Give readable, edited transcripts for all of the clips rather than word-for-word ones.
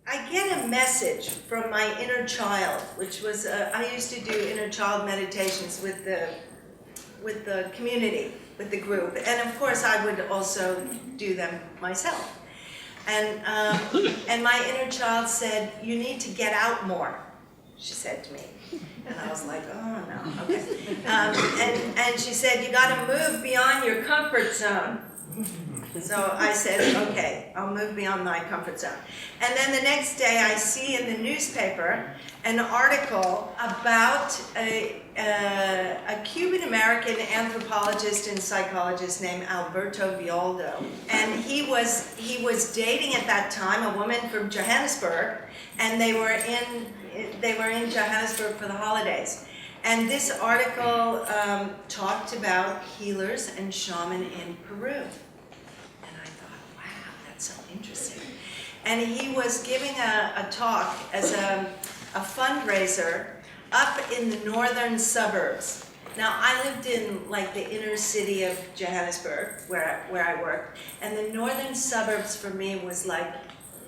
I get a message from my inner child, which was, I used to do inner child meditations with the community, with the group, and of course I would also do them myself. And my inner child said, "You need to get out more," she said to me. And I was like, oh no, okay. And she said, "You got to move beyond your comfort zone." So I said, okay, I'll move beyond my comfort zone. And then the next day I see in the newspaper an article about a Cuban-American anthropologist and psychologist named Alberto Villoldo. And he was dating at that time a woman from Johannesburg, and they were in Johannesburg for the holidays. And this article talked about healers and shaman in Peru. So interesting. And he was giving a talk as a fundraiser up in the northern suburbs. Now, I lived in like the inner city of Johannesburg, where I worked, and the northern suburbs for me was like,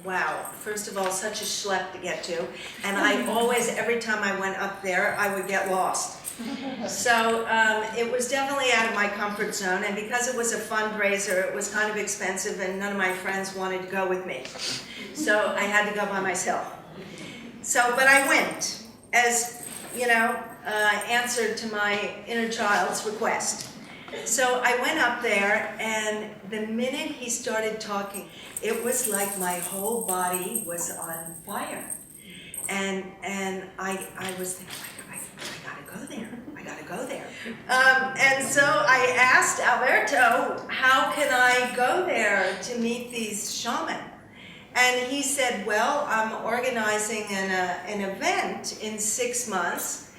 wow, first of all, such a schlep to get to, and I always, every time I went up there, I would get lost. So it was definitely out of my comfort zone, and because it was a fundraiser, it was kind of expensive, and none of my friends wanted to go with me. So I had to go by myself. So, but I went, as, you know, answered to my inner child's request. So I went up there, and the minute he started talking, it was like my whole body was on fire. And I was thinking, I gotta go there. And so I asked Alberto, how can I go there to meet these shaman? And he said, well, I'm organizing an event in 6 months.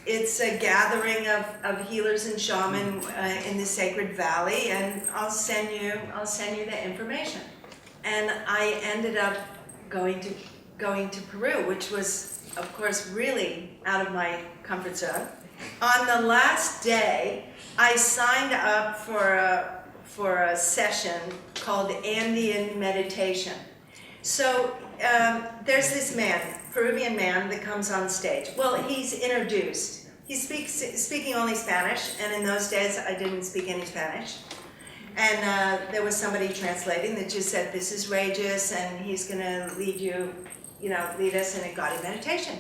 It's a gathering of healers and shaman in the Sacred Valley, and I'll send you the information. And I ended up going to Peru, which was, of course, really out of my comfort zone. On the last day, I signed up for a session called Andean meditation. So there's this man, Peruvian man, that comes on stage. Well, he's introduced. He's speaking only Spanish, and in those days I didn't speak any Spanish. And there was somebody translating that just said, "This is Regis, and he's going to lead us in a guided meditation."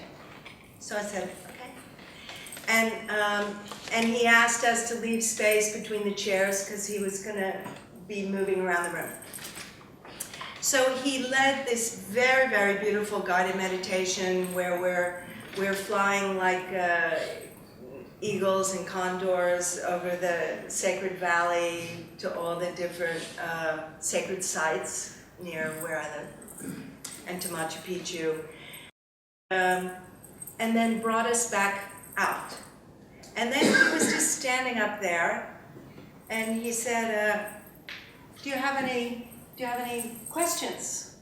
So I said, okay. And he asked us to leave space between the chairs because he was going to be moving around the room. So he led this very, very beautiful guided meditation where we're flying like eagles and condors over the Sacred Valley to all the different sacred sites near where I live, and to Machu Picchu, and then brought us back out. And then he was just standing up there, and he said, do you have any questions?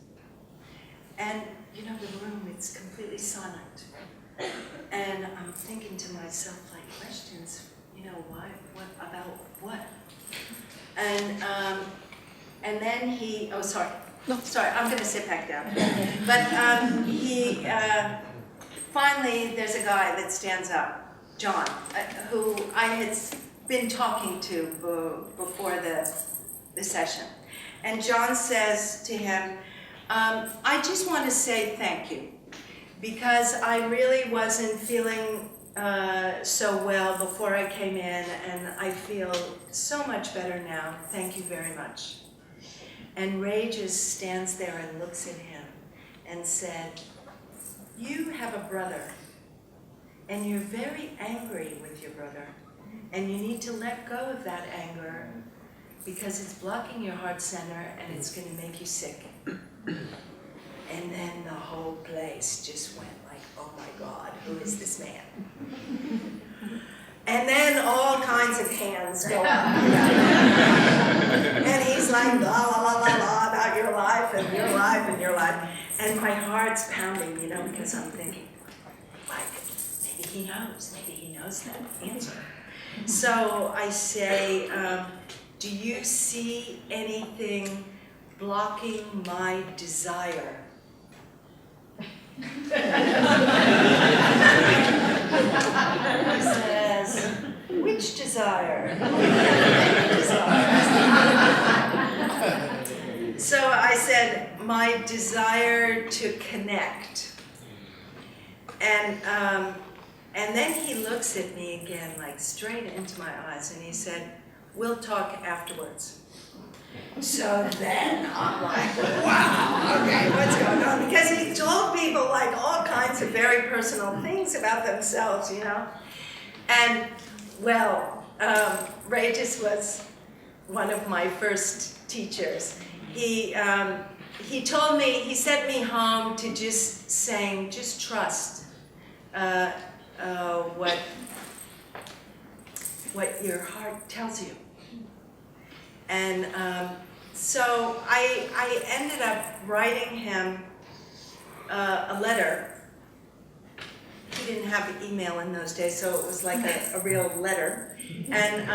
And you know, the room, it's completely silent. And I'm thinking to myself, like, questions, you know, why, what, about what? And then he, oh, sorry, I'm gonna sit back down. But he, finally, there's a guy that stands up, John, who I had been talking to before the session. And John says to him, I just want to say thank you, because I really wasn't feeling so well before I came in, and I feel so much better now. Thank you very much. And Ray just stands there and looks at him and said, you have a brother, and you're very angry with your brother, and you need to let go of that anger because it's blocking your heart center and it's going to make you sick. And then the whole place just went like, oh my God, who is this man? And then all kinds of hands go up. And he's like, la, la, la, la, la, about your life and your life and your life. And my heart's pounding, you know, because I'm thinking, like, maybe he knows that answer. So I say, do you see anything blocking my desire He says, which desire? So I said, my desire to connect. And then he looks at me again, like straight into my eyes, and he said, we'll talk afterwards. So then I'm like, wow, okay, what's going on? Because he told people like all kinds of very personal things about themselves, you know? And well, Regis was one of my first teachers. He told me, he sent me home to just saying, just trust what your heart tells you. And so I ended up writing him a letter. He didn't have email in those days, so it was like a real letter. And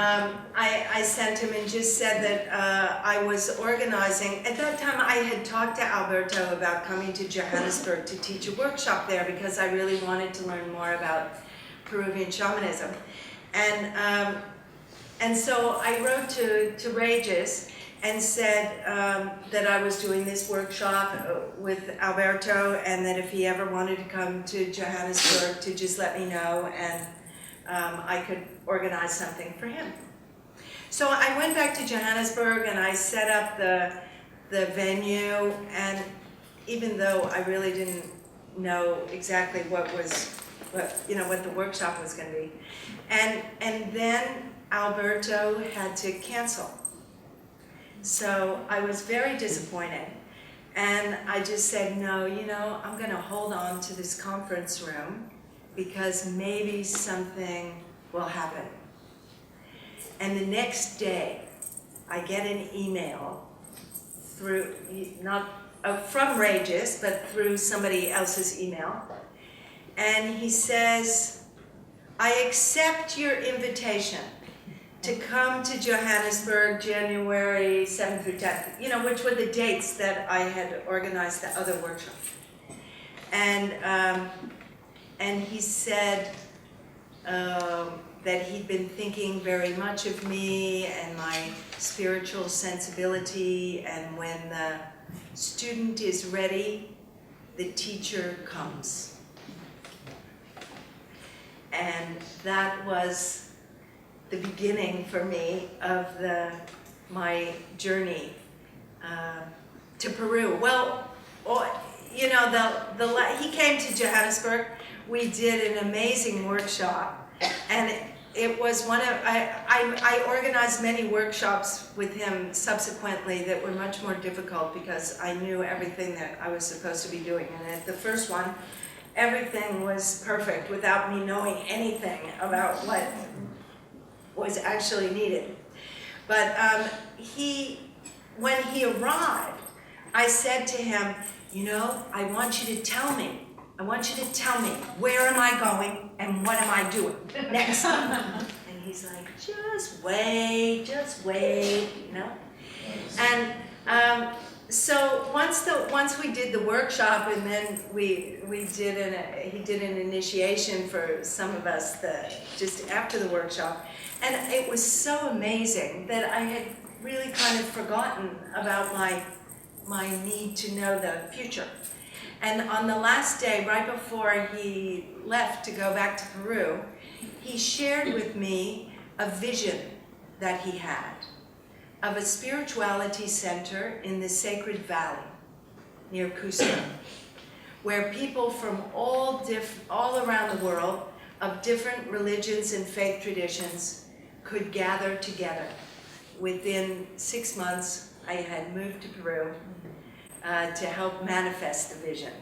I sent him and just said that I was organizing. At that time, I had talked to Alberto about coming to Johannesburg to teach a workshop there because I really wanted to learn more about Peruvian shamanism. And so I wrote to Regis and said that I was doing this workshop with Alberto, and that if he ever wanted to come to Johannesburg to just let me know, and I could organize something for him. So I went back to Johannesburg and I set up the venue, and even though I really didn't know exactly what the workshop was going to be, and then Alberto had to cancel. So I was very disappointed, and I just said, no, I'm going to hold on to this conference room because maybe something will happen. And the next day, I get an email through, not from Regis, but through somebody else's email, and he says, I accept your invitation to come to Johannesburg January 7th through 10th, which were the dates that I had organized the other workshop. And he said that he'd been thinking very much of me and my spiritual sensibility, and when the student is ready, the teacher comes. And that was the beginning for me of my journey to Peru. Well, he came to Johannesburg. We did an amazing workshop, and it was I organized many workshops with him subsequently that were much more difficult because I knew everything that I was supposed to be doing. And at the first one, everything was perfect without me knowing anything about what was actually needed. But when he arrived, I said to him, I want you to tell me where am I going and what am I doing next? And he's like, just wait, And so once we did the workshop, and then he did an initiation for some of us just after the workshop. And it was so amazing that I had really kind of forgotten about my need to know the future. And on the last day, right before he left to go back to Peru, he shared with me a vision that he had of a spirituality center in the Sacred Valley near Cusco, where people from all around the world of different religions and faith traditions could gather together. Within 6 months, I had moved to Peru to help manifest the vision.